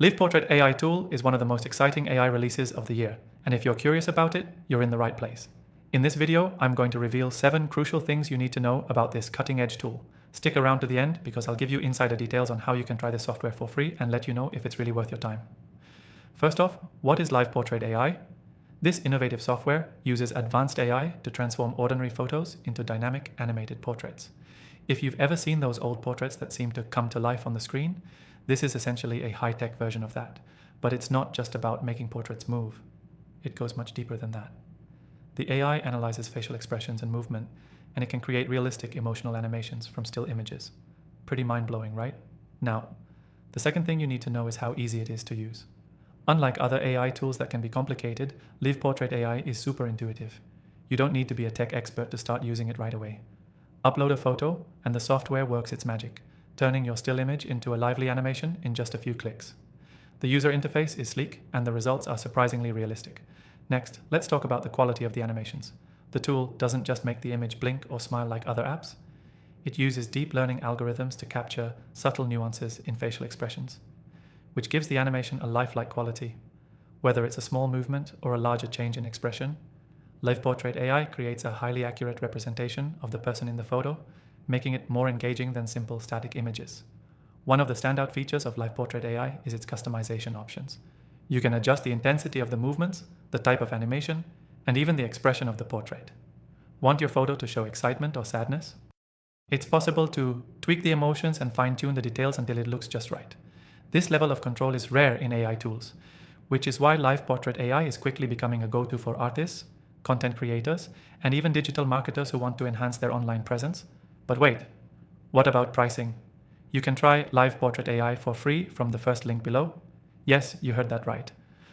Live Portrait AI tool is one of the most exciting AI releases of the year, and if you're curious about it, you're in the right place. In this video, I'm going to reveal 7 crucial things you need to know about this cutting-edge tool. Stick around to the end because I'll give you insider details on how you can try this software for free and let you know if it's really worth your time. First off, what is Live Portrait AI? This innovative software uses advanced AI to transform ordinary photos into dynamic animated portraits. If you've ever seen those old portraits that seem to come to life on the screen, this is essentially a high-tech version of that. But it's not just about making portraits move. It goes much deeper than that. The AI analyzes facial expressions and movement, and it can create realistic emotional animations from still images. Pretty mind-blowing, right? Now, the second thing you need to know is how easy it is to use. Unlike other AI tools that can be complicated, Live Portrait AI is super intuitive. You don't need to be a tech expert to start using it right away. Upload a photo, and the software works its magic, turning your still image into a lively animation in just a few clicks. The user interface is sleek, and the results are surprisingly realistic. Next, let's talk about the quality of the animations. The tool doesn't just make the image blink or smile like other apps. It uses deep learning algorithms to capture subtle nuances in facial expressions, which gives the animation a lifelike quality. Whether it's a small movement or a larger change in expression, Live Portrait AI creates a highly accurate representation of the person in the photo, making it more engaging than simple static images. One of the standout features of Live Portrait AI is its customization options. You can adjust the intensity of the movements, the type of animation, and even the expression of the portrait. Want your photo to show excitement or sadness? It's possible to tweak the emotions and fine-tune the details until it looks just right. This level of control is rare in AI tools, which is why Live Portrait AI is quickly becoming a go-to for artists, content creators, and even digital marketers who want to enhance their online presence. But wait, what about pricing? You can try Live Portrait AI for free from the first link below. Yes, you heard that right.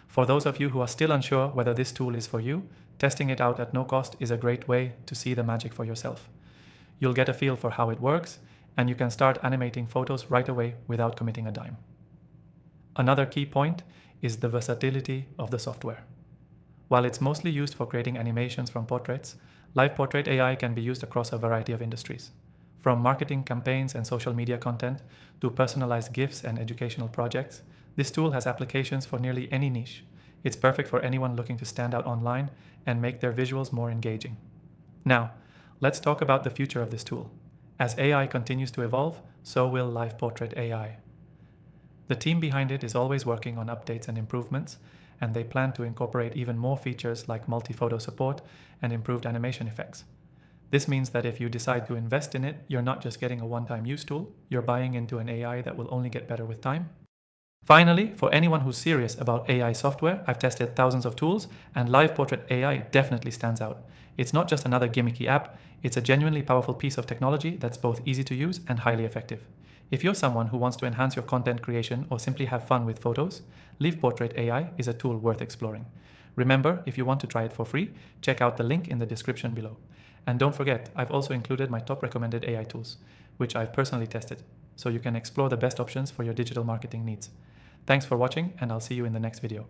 For those of you who are still unsure whether this tool is for you, testing it out at no cost is a great way to see the magic for yourself. You'll get a feel for how it works, and you can start animating photos right away without committing a dime. Another key point is the versatility of the software. While it's mostly used for creating animations from portraits, Live Portrait AI can be used across a variety of industries. From marketing campaigns and social media content to personalized GIFs and educational projects, this tool has applications for nearly any niche. It's perfect for anyone looking to stand out online and make their visuals more engaging. Now, let's talk about the future of this tool. As AI continues to evolve, so will Live Portrait AI. The team behind it is always working on updates and improvements, and they plan to incorporate even more features like multi-photo support and improved animation effects. This means that if you decide to invest in it, you're not just getting a one-time use tool, you're buying into an AI that will only get better with time. Finally, for anyone who's serious about AI software, I've tested thousands of tools, and Live Portrait AI definitely stands out. It's not just another gimmicky app, it's a genuinely powerful piece of technology that's both easy to use and highly effective. If you're someone who wants to enhance your content creation or simply have fun with photos, Live Portrait AI is a tool worth exploring. Remember, if you want to try it for free, check out the link in the description below. And don't forget, I've also included my top recommended AI tools, which I've personally tested, so you can explore the best options for your digital marketing needs. Thanks for watching, and I'll see you in the next video.